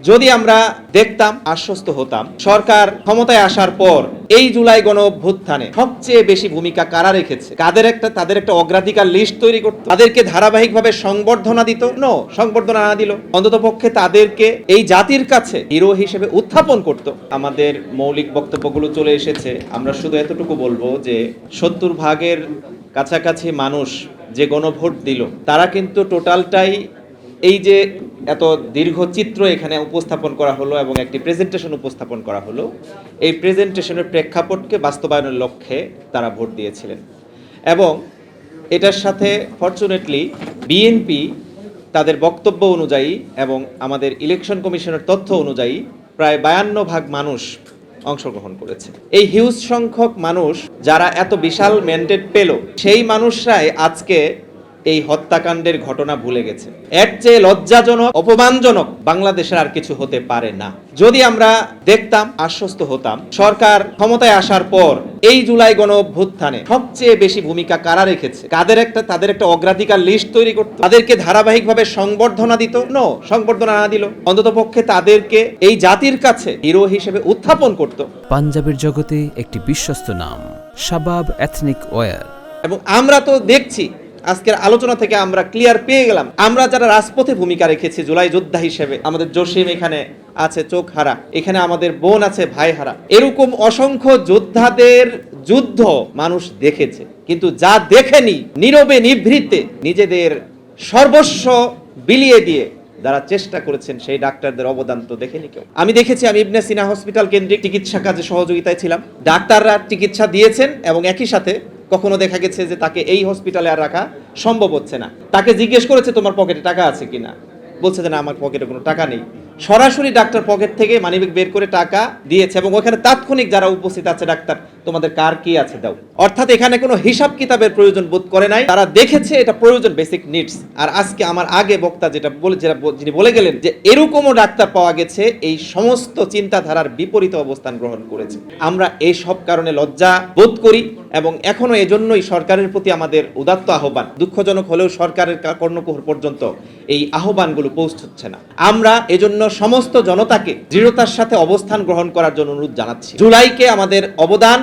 যদি আমরা দেখতাম, আশ্বস্ত হতাম, সরকার ক্ষমতায় আসার পর এই জুলাই গণ অভ্যুত্থানে সবচেয়ে বেশি ভূমিকা কারা রেখেছে, তাদের একটা অগ্রাধিকার লিস্ট তৈরি করত, তাদেরকে ধারাবাহিকভাবে সংবর্ধনা দিত, সংবর্ধনা না দিল অন্তত পক্ষে তাদেরকে এই জাতির কাছে হিরো হিসেবে উত্থাপন করত। আমাদের মৌলিক বক্তব্যগুলো চলে এসেছে। আমরা শুধু এতটুকু বলবো যে 70% কাছাকাছি মানুষ যে গণভোট দিল, তারা কিন্তু টোটালটাই এই যে এত দীর্ঘ চিত্র এখানে উপস্থাপন করা হলো এবং একটি প্রেজেন্টেশন উপস্থাপন করা হলো, এই প্রেজেন্টেশনের প্রেক্ষাপটকে বাস্তবায়নের লক্ষ্যে তারা ভোট দিয়েছিলেন। এবং এটার সাথে ফরচুনেটলি বিএনপি তাদের বক্তব্য অনুযায়ী এবং আমাদের ইলেকশন কমিশনের তথ্য অনুযায়ী প্রায় 52% মানুষ অংশগ্রহণ করেছে। এই হিউজ সংখ্যক মানুষ যারা এত বিশাল ম্যান্ডেট পেল, সেই মানুষরাই আজকে এই হত্যাকাণ্ডের ঘটনা ভুলে গেছে। এর চেয়ে লজ্জাজনক, অপমানজনক বাংলাদেশের আর কিছু হতে পারে না। যদি আমরা দেখতাম, আশ্বস্ত হতাম, সরকার ক্ষমতায় আসার পর এই জুলাই গণ অভ্যুত্থানে সবচেয়ে বেশি ভূমিকা কারা রেখেছে, তাদের একটা অগ্রাধিকার লিস্ট তৈরি করত, তাদেরকে ধারাবাহিকভাবে সংবর্ধনা দিত, সংবর্ধনা না দিল অন্তত পক্ষে তাদেরকে এই জাতির কাছে হিরো হিসেবে উত্থাপন করত। পাঞ্জাবের জগতে একটি বিশ্বস্ত নাম, শাবাব এথনিক ওয়্যার। এবং আমরা তো দেখছি, আজকের আলোচনা থেকে আমরা ক্লিয়ার পেয়ে গেলাম, আমরা যারা রাজপথে ভূমিকা রেখেছি জুলাই যোদ্ধা হিসেবে, আমাদের জসিম এখানে আছে চোখ হারা, এখানে আমাদের বোন আছে ভাই হারা, এরকম অসংখ্য যোদ্ধাদের যুদ্ধ মানুষ দেখেছে, কিন্তু যা দেখেনি, নীরবে নিভৃতে নিজেদের সর্বস্ব বিলিয়ে দিয়ে যারা চেষ্টা করেছেন সেই ডাক্তারদের অবদান তো দেখেনি কেউ। আমি দেখেছি, আমি ইবনে সিনা হসপিটাল কেন্দ্রিক চিকিৎসা কাজে সহযোগিতায় ছিলাম, ডাক্তাররা চিকিৎসা দিয়েছেন এবং একই সাথে কখনো দেখা গেছে যে তাকে এই হসপিটালে আর রাখা সম্ভব হচ্ছে না। তাকে জিজ্ঞেস করেছে তোমার পকেটে টাকা আছে কিনা, বলছে যে না আমার পকেটে কোনো টাকা নেই। সরাসরি ডাক্তার পকেট থেকে মানিব্যাগ বের করে টাকা দিয়েছে এবং ওখানে তাৎক্ষণিক যারা উপস্থিত আছে, ডাক্তার তোমাদের কার কি আছে দাও। অর্থাৎ এখানে কোনো হিসাব কিতাবের প্রয়োজন বোধ করে নাই, তারা দেখেছে এটা প্রয়োজন, বেসিক নিডস। আর আজকে আমার আগে বক্তা যিনি বলে গেলেন যে এরকমও ডাক্তার পাওয়া গেছে এই সমস্ত চিন্তাধারার বিপরীত অবস্থান গ্রহণ করেছে। আমরা এই সব কারণে লজ্জা বোধ করি এবং এখনো এজন্যই সরকারের প্রতি আমাদের উদাত্ত আহ্বান। দুঃখজনক হলেও সরকারের কর্ণকুহর পর্যন্ত এই আহ্বানগুলো পৌঁছচ্ছে না। আমরা এজন্য সমস্ত জনতাকে দৃঢ়তার সাথে অবস্থান গ্রহণ করার জন্য অনুরোধ জানাচ্ছি।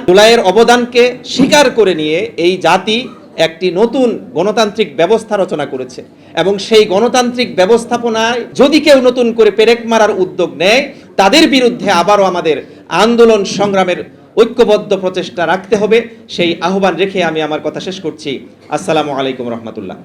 জুলাইয়ের অবদানকে স্বীকার করে নিয়ে এই জাতি একটি নতুন গণতান্ত্রিক ব্যবস্থা রচনা করেছে এবং সেই গণতান্ত্রিক ব্যবস্থাপনায় যদি কেউ নতুন করে পেরেক মারার উদ্যোগ নেয়, তাদের বিরুদ্ধে আবারও আমাদের আন্দোলন সংগ্রামের ঐক্যবদ্ধ প্রচেষ্টা রাখতে হবে। সেই আহ্বান রেখে আমি আমার কথা শেষ করছি। আসসালামু আলাইকুম রহমতুল্লাহ।